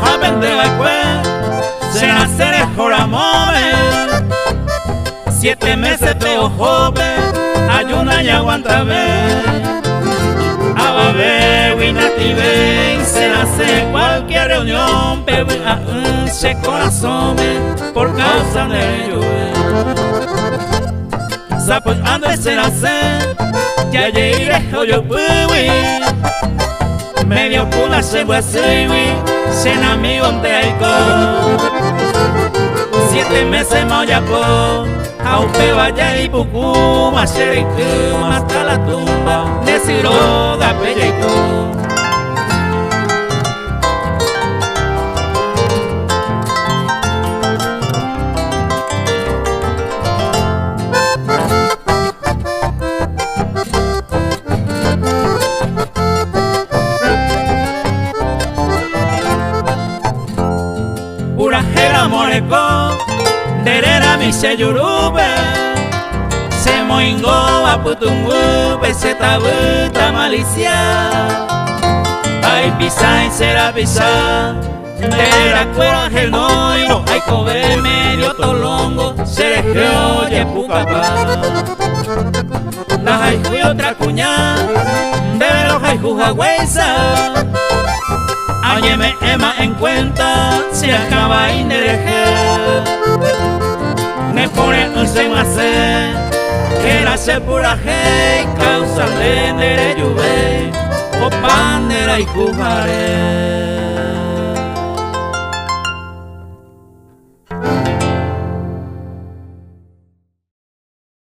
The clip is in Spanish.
joven de la escuela, se nace de joramome. 7 meses peo joven, ayuna y aguanta ver. A baber, winative, se nace cualquier reunión, pero se corazón por causa de llover. Sapos antes se nace, ya llegué yo pude. Medio pula se fue se enamigó un teico. 7 meses moyapo, aupe vaya y pucú, machericu, hasta la tumba de Siroga Pelleco. Urajera moreco, derera mi se yurube, se moingo a putungu, se tabuta malicia. Ay pisa y será pisa, derera cuera el noiro, ay cobe medio tolongo, se dejó ye pucapa. La hay otra cuña, de los hay jujagüesa. Óyeme, Emma, en cuenta, se acaba y me pone un semacé, que la sepura hey, causa de nere lluve, o pandera y cujaré.